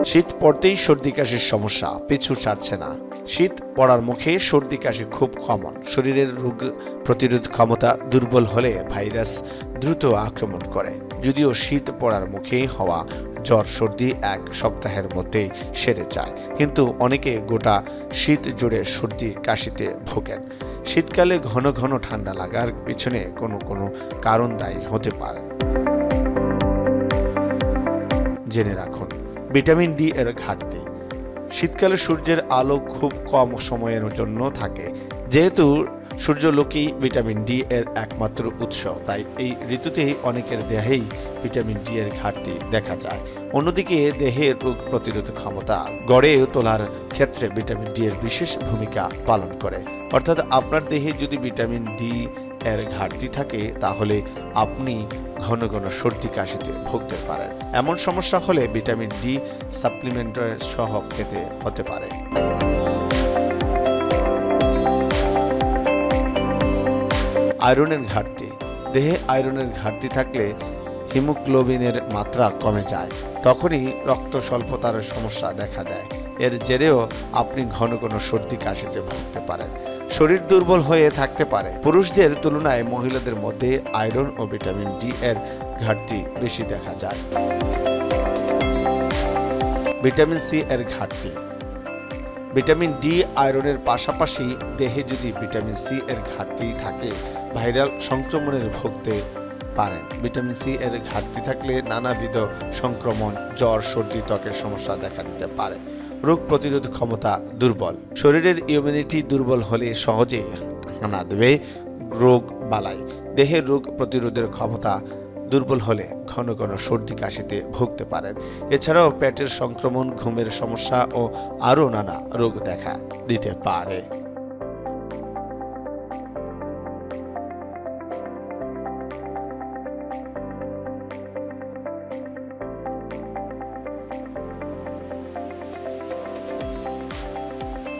শীত পড়তেই সর্দি কাশির সমস্যা পিছু ছাড়ছে না। শীত পড়ার মুখে সর্দি কাশি খুব কমন। শরীরের রোগ প্রতিরোধ ক্ষমতা দুর্বল হলে ভাইরাস দ্রুত আক্রমণ করে। যদিও শীত পড়ার মুখে হওয়া জ্বর সর্দি এক সপ্তাহের মধ্যেই সেরে যায়, কিন্তু অনেকে গোটা শীত জুড়ে সর্দি কাশিতে ভোগেন। শীতকালে ঘন ঘন ঠান্ডা লাগার পিছনে কোনো কোনো কারণ দায়ী হতে পারে। জেনে রাখুন, ভিটামিন ডি এর ঘাটতি। শীতকালে সূর্যের আলো খুব কম সময়ের জন্য থাকে। যেহেতু সূর্যালোকই ভিটামিন ডি এর একমাত্র উৎস, তাই এই ঋতুতেই অনেকের দেহেই ভিটামিন ডি এর ঘাটতি দেখা যায়। অন্যদিকে দেহের রোগ প্রতিরোধ ক্ষমতা গড়ে তোলার ক্ষেত্রে ভিটামিন ডি এর বিশেষ ভূমিকা পালন করে। অর্থাৎ আপনার দেহে যদি ভিটামিন ডি এর ঘাটতি থাকে তাহলে আপনি ঘন ঘন সর্দি কাশিতে ভুগতে পারেন। এমন সমস্যা হলে ভিটামিন ডি সাপ্লিমেন্ট সহ খেতে হতে পারে। আয়রনের ঘাটতি। দেহে আয়রনের ঘাটতি থাকলে হিমোগ্লোবিনের মাত্রা কমে যায়, তখনই রক্ত স্বল্পতার সমস্যা দেখা দেয়। এর জেরেও আপনি ঘন ঘন সর্দি কাশিতে ভুগতে পারেন। শরীর দুর্বল হয়ে থাকতে পারে। পুরুষদের তুলনায় মহিলাদের মধ্যে আয়রন ও ভিটামিন ডি এর ঘাটতি বেশি দেখা যায়। ভিটামিন সি এর ঘাটতি। ভিটামিন ডি আয়রনের পাশাপাশি দেহে যদি ভিটামিন সি এর ঘাটতি থাকে ভাইরাল সংক্রমণের ভুগতে পারেন। ভিটামিন সি এর ঘাটতি থাকলে নানাবিধ সংক্রমণ, জ্বর, সর্দি, ত্বকের সমস্যা দেখা দিতে পারে। রোগ প্রতিরোধ ক্ষমতা দুর্বল। শরীরের ইমিউনিটি দুর্বল হলে সহজে হানা দেবে রোগ বালাই। দেহের রোগ প্রতিরোধের ক্ষমতা দুর্বল হলে ঘন ঘন সর্দি কাশিতে ভুগতে পারেন। এছাড়াও পেটের সংক্রমণ, ঘুমের সমস্যা ও আরও নানা রোগ দেখা দিতে পারে।